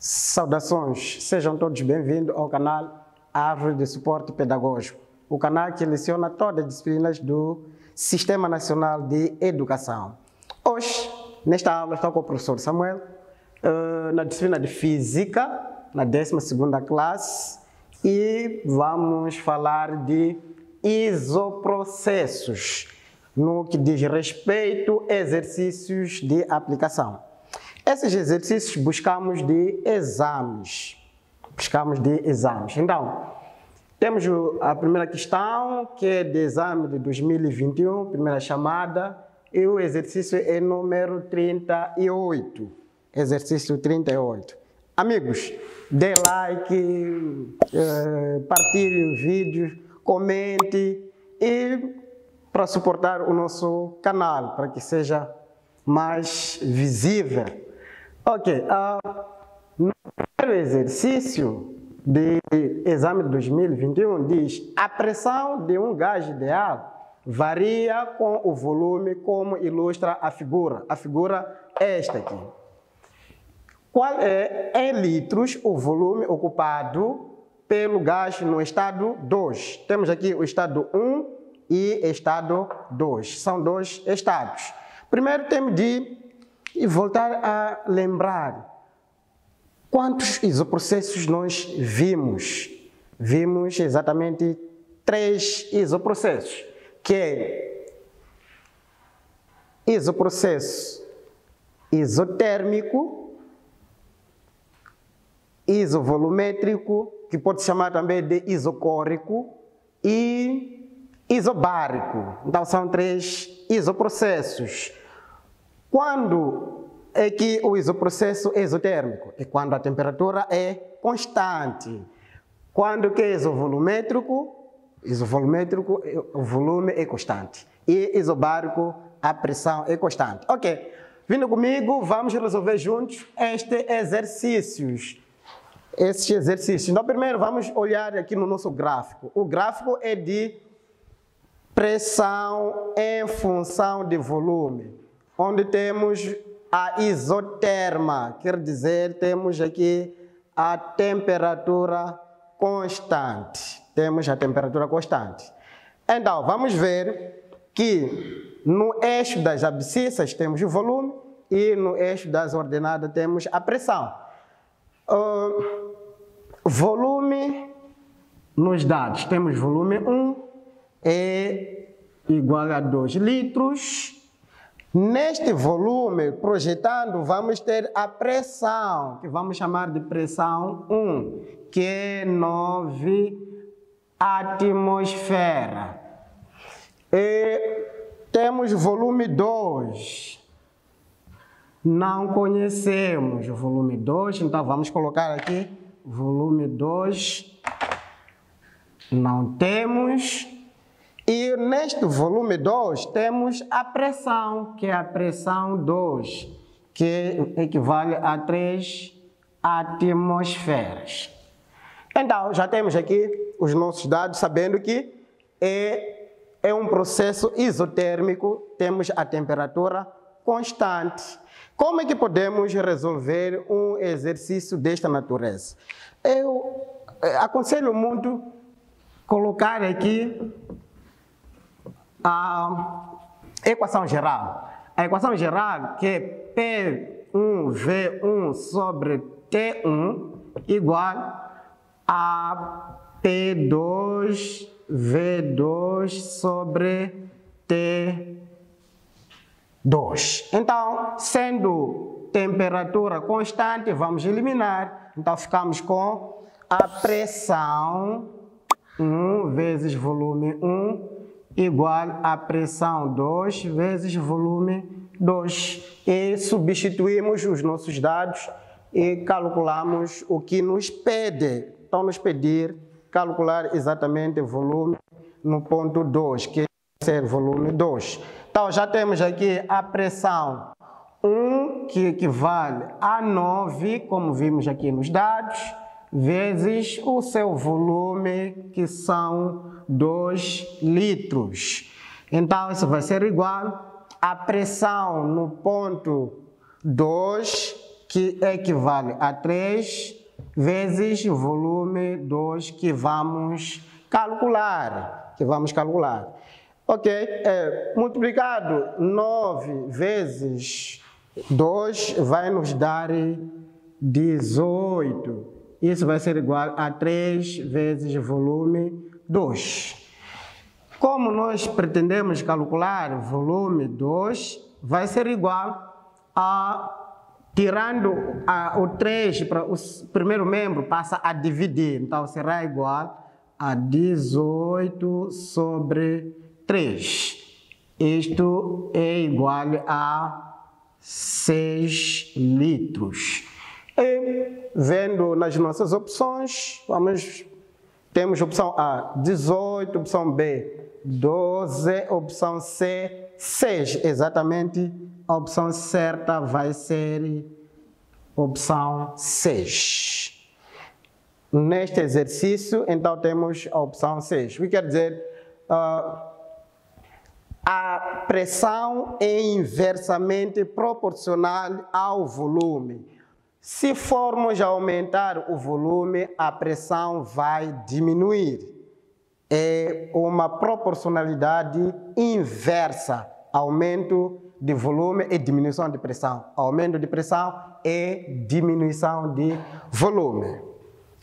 Saudações, sejam todos bem-vindos ao canal Árvore de Suporte Pedagógico, o canal que leciona todas as disciplinas do Sistema Nacional de Educação. Hoje, nesta aula, estou com o professor Samuel, na disciplina de Física, na 12ª classe, e vamos falar de isoprocessos, no que diz respeito a exercícios de aplicação. Esses exercícios buscamos de exames. Então, temos a primeira questão, que é de exame de 2021, primeira chamada, e o exercício é número 38. Exercício 38. Amigos, dê like, partilhe o vídeo, comente e para suportar o nosso canal, para que seja mais visível. Ok, no primeiro exercício de exame de 2021 diz: a pressão de um gás ideal varia com o volume, como ilustra a figura. A figura é esta aqui. Qual é, em litros, o volume ocupado pelo gás no estado 2? Temos aqui o estado 1 e estado 2. São dois estados. Primeiro temos de voltar a lembrar quantos isoprocessos nós vimos. Vimos exatamente 3 isoprocessos, que é isoprocesso isotérmico, isovolumétrico, que pode se chamar também de isocórico, e isobárico. Então são 3 isoprocessos. Quando é que o isoprocesso é isotérmico? É quando a temperatura é constante. Quando que é isovolumétrico? Isovolumétrico, o volume é constante. E isobárico, a pressão é constante. Ok, vindo comigo, vamos resolver juntos estes exercícios. Então, primeiro vamos olhar aqui no nosso gráfico. O gráfico é de pressão em função de volume, onde temos a isoterma, quer dizer, temos aqui a temperatura constante. Temos a temperatura constante. Então, vamos ver que no eixo das abscissas temos o volume e no eixo das ordenadas temos a pressão. Volume nos dados, temos volume 1 é igual a 2 litros. Neste volume, projetando, vamos ter a pressão, que vamos chamar de pressão 1, que é 9 atmosferas. E temos volume 2. Não conhecemos o volume 2, então vamos colocar aqui volume 2. Não temos. E neste volume 2 temos a pressão, que é a pressão 2, que equivale a 3 atmosferas. Então, já temos aqui os nossos dados, sabendo que é um processo isotérmico, temos a temperatura constante. Como é que podemos resolver um exercício desta natureza? Eu aconselho muito colocar aqui a equação geral. A equação geral, que é P1V1 sobre T1 igual a P2V2 sobre T2. Então, sendo temperatura constante, vamos eliminar. Então, ficamos com a pressão 1 vezes volume 1 igual a pressão 2 vezes volume 2. E substituímos os nossos dados e calculamos o que nos pede. Então, nos pedir calcular exatamente o volume no ponto 2, que é ser volume 2. Então, já temos aqui a pressão 1, que equivale a 9, como vimos aqui nos dados, vezes o seu volume, que são 2 litros. Então, isso vai ser igual à pressão no ponto 2, que equivale a 3 vezes volume 2 que vamos calcular. Ok, multiplicado 9 vezes 2 vai nos dar 18. Isso vai ser igual a 3 vezes volume 2. Como nós pretendemos calcular volume 2, vai ser igual a, tirando o 3 para o primeiro membro, passa a dividir. Então, será igual a 18 sobre 3. Isto é igual a 6 litros. E, vendo nas nossas opções, temos opção A, 18, opção B, 12, opção C, 6. Exatamente, a opção certa vai ser opção 6. Neste exercício, então, temos a opção 6. O que quer dizer? A pressão é inversamente proporcional ao volume. Se formos aumentar o volume, a pressão vai diminuir. É uma proporcionalidade inversa. Aumento de volume e diminuição de pressão. Aumento de pressão e diminuição de volume.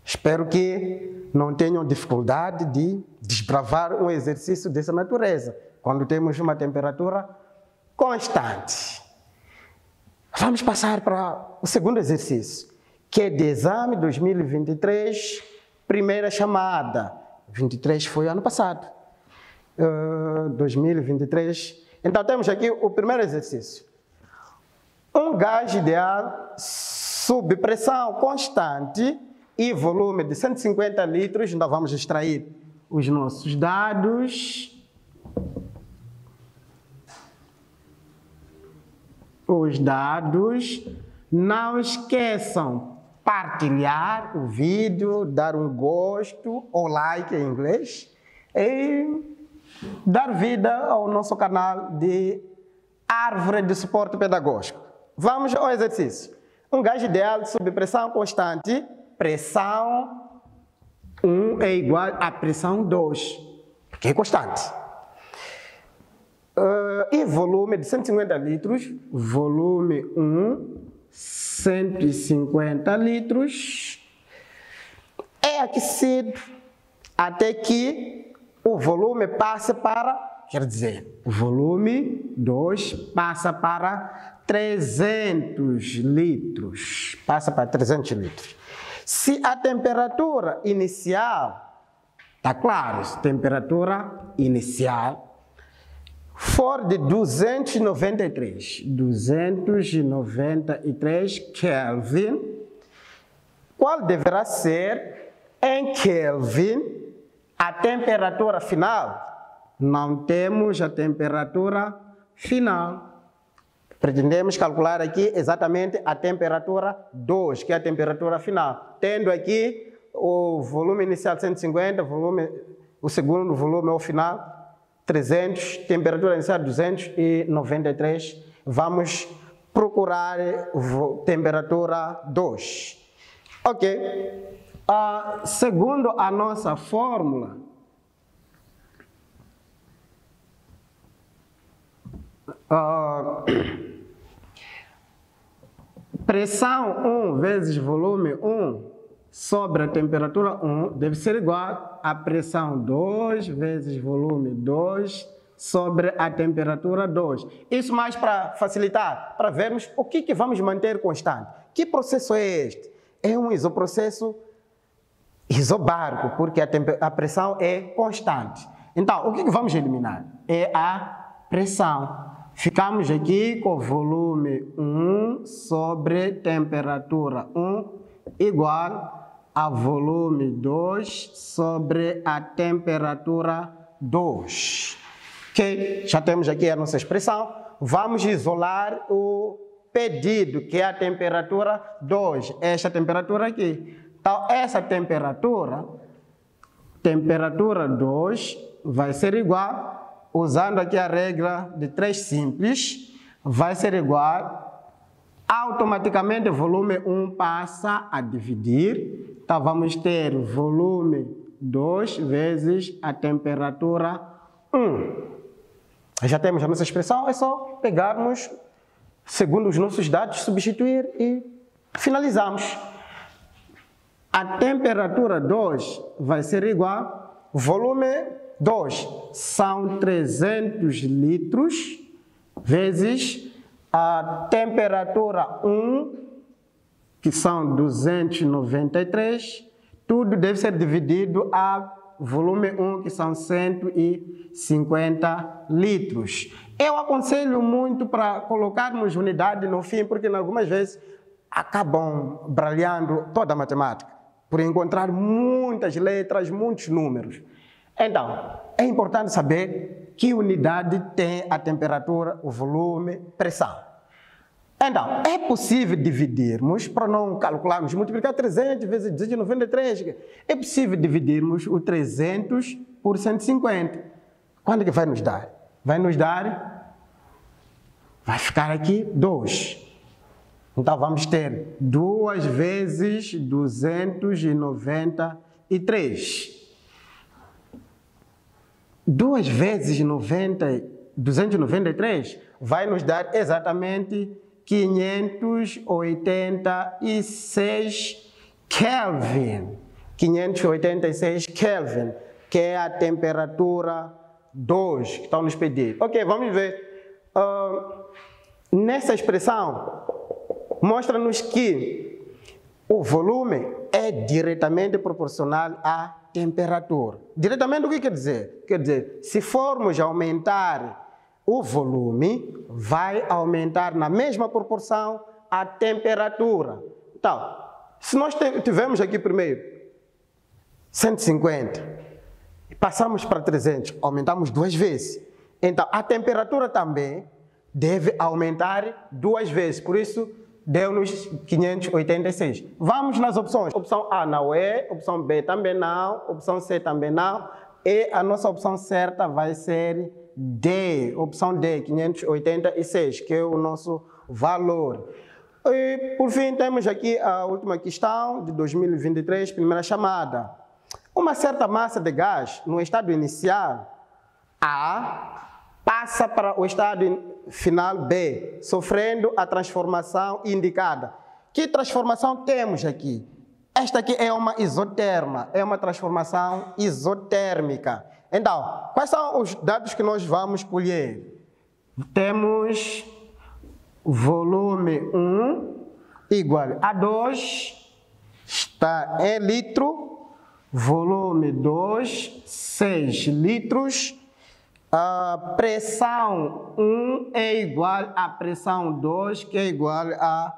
Espero que não tenham dificuldade de desbravar um exercício dessa natureza, quando temos uma temperatura constante. Vamos passar para o segundo exercício, que é de exame 2023, primeira chamada. 23 foi ano passado. 2023. Então, temos aqui o primeiro exercício. Um gás ideal sob pressão constante e volume de 150 litros. Então, vamos extrair os nossos dados. Não esqueçam partilhar o vídeo, dar um gosto ou like em inglês e dar vida ao nosso canal de Árvore de Suporte Pedagógico. Vamos ao exercício. Um gás ideal sob pressão constante, pressão 1 é igual a pressão 2, que é constante. E volume de 150 litros, volume 1, 150 litros, é aquecido até que o volume passe para, quer dizer, o volume 2 passa para 300 litros, Se a temperatura inicial, está claro, temperatura inicial, for de 293 Kelvin, qual deverá ser em Kelvin a temperatura final? Não temos a temperatura final. Pretendemos calcular aqui exatamente a temperatura 2, que é a temperatura final. Tendo aqui o volume inicial 150, o segundo volume ao final 300, temperatura inicial 293, vamos procurar temperatura 2. Ok. Segundo a nossa fórmula, pressão 1 vezes volume 1 sobre a temperatura 1 deve ser igual a pressão 2 vezes volume 2 sobre a temperatura 2. Isso mais para facilitar, para vermos o que vamos manter constante. Que processo é este? É um isoprocesso isobárico, porque a pressão é constante. Então, o que vamos eliminar? É a pressão. Ficamos aqui com volume 1 sobre temperatura 1 igual a volume 2 sobre a temperatura 2. Ok? Já temos aqui a nossa expressão. Vamos isolar o pedido, que é a temperatura 2. Esta temperatura aqui. Então, essa temperatura 2, vai ser igual, usando aqui a regra de 3 simples, vai ser igual automaticamente volume 1 passa a dividir. Então, vamos ter volume 2 vezes a temperatura 1. Já temos a nossa expressão, é só pegarmos, segundo os nossos dados, substituir e finalizamos. A temperatura 2 vai ser igual, volume 2 são 300 litros, vezes a temperatura 1, que são 293, tudo deve ser dividido a volume 1, que são 150 litros. Eu aconselho muito para colocarmos unidade no fim, porque algumas vezes acabam bralhando toda a matemática, por encontrar muitas letras, muitos números. Então, é importante saber que unidade tem a temperatura, o volume, pressão. Então, é possível dividirmos, para não calcularmos, multiplicar 300 vezes 293, é possível dividirmos o 300 por 150. Quanto que vai nos dar? Vai nos dar, vai ficar aqui 2. Então, vamos ter 2 vezes 293. 2 vezes 293 vai nos dar exatamente 586 Kelvin. 586 Kelvin, que é a temperatura 2 que estão nos pedindo. Ok, vamos ver. Nessa expressão, mostra-nos que o volume é diretamente proporcional à temperatura. Diretamente o que quer dizer? Quer dizer, se formos aumentar o volume, vai aumentar na mesma proporção a temperatura. Então, se nós tivermos aqui primeiro 150, passamos para 300, aumentamos 2 vezes. Então, a temperatura também deve aumentar 2 vezes. Por isso, deu-nos 586. Vamos nas opções. Opção A não é, opção B também não, opção C também não. E a nossa opção certa vai ser D, opção D, 586, que é o nosso valor. E, por fim, temos aqui a última questão de 2023, primeira chamada. Uma certa massa de gás no estado inicial A passa para o estado final B, sofrendo a transformação indicada. Que transformação temos aqui? Esta aqui é uma isoterma, é uma transformação isotérmica. Então, quais são os dados que nós vamos colher? Temos volume 1 igual a 2, está em litro, volume 2, 6 litros, a pressão 1 é igual à pressão 2, que é igual a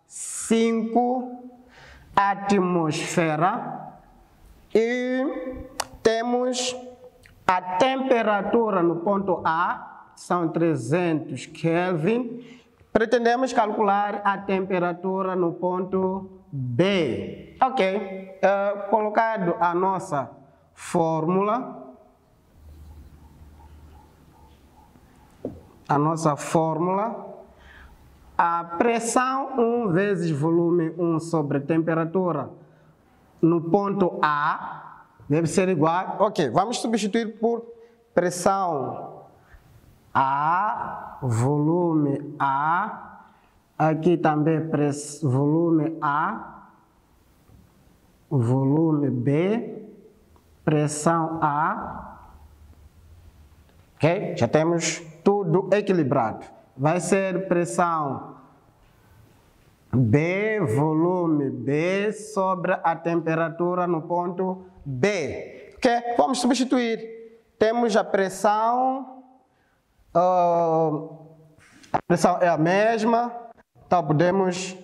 5 atmosfera, e temos a temperatura no ponto A, são 300 Kelvin. Pretendemos calcular a temperatura no ponto B. Ok, colocado a nossa fórmula, a pressão 1 vezes volume 1 sobre temperatura no ponto A deve ser igual, ok, vamos substituir por pressão A, volume A, aqui também volume A, volume B, pressão A, ok? Já temos tudo equilibrado. Vai ser pressão B, volume B, sobre a temperatura no ponto B. Ok? Vamos substituir. Temos a pressão é a mesma, então podemos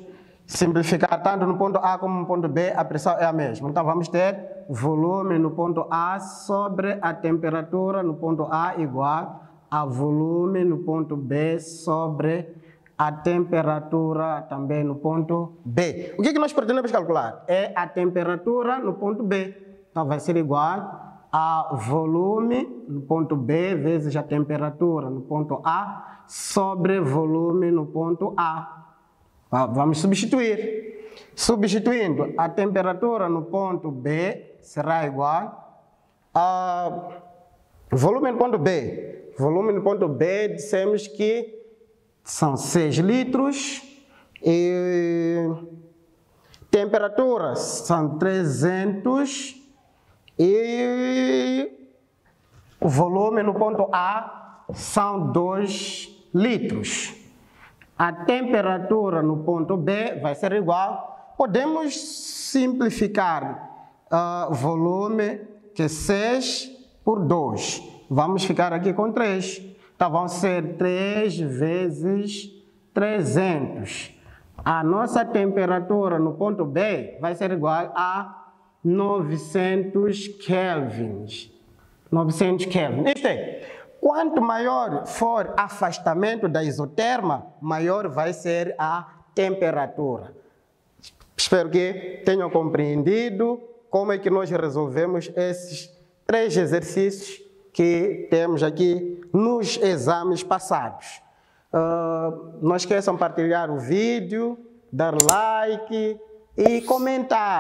simplificar tanto no ponto A como no ponto B, a pressão é a mesma. Então vamos ter volume no ponto A sobre a temperatura no ponto A igual a volume no ponto B sobre a temperatura também no ponto B. O que nós pretendemos calcular? É a temperatura no ponto B. Então vai ser igual a volume no ponto B vezes a temperatura no ponto A sobre volume no ponto A. Vamos substituir. Substituindo, a temperatura no ponto B será igual a volume no ponto B. Volume no ponto B, dissemos que são 6 litros e temperatura são 300 e o volume no ponto A são 2 litros. A temperatura no ponto B vai ser igual, podemos simplificar o volume, que é 6 por 2. Vamos ficar aqui com 3. Então, vão ser 3 vezes 300. A nossa temperatura no ponto B vai ser igual a 900 kelvins. 900 kelvins. Isto é, quanto maior for o afastamento da isoterma, maior vai ser a temperatura. Espero que tenham compreendido como é que nós resolvemos esses 3 exercícios que temos aqui nos exames passados. Não esqueçam de partilhar o vídeo, dar like e comentar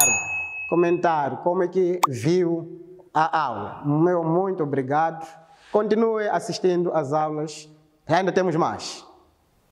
como é que viu a aula. Meu muito obrigado. Continue assistindo às aulas, ainda temos mais.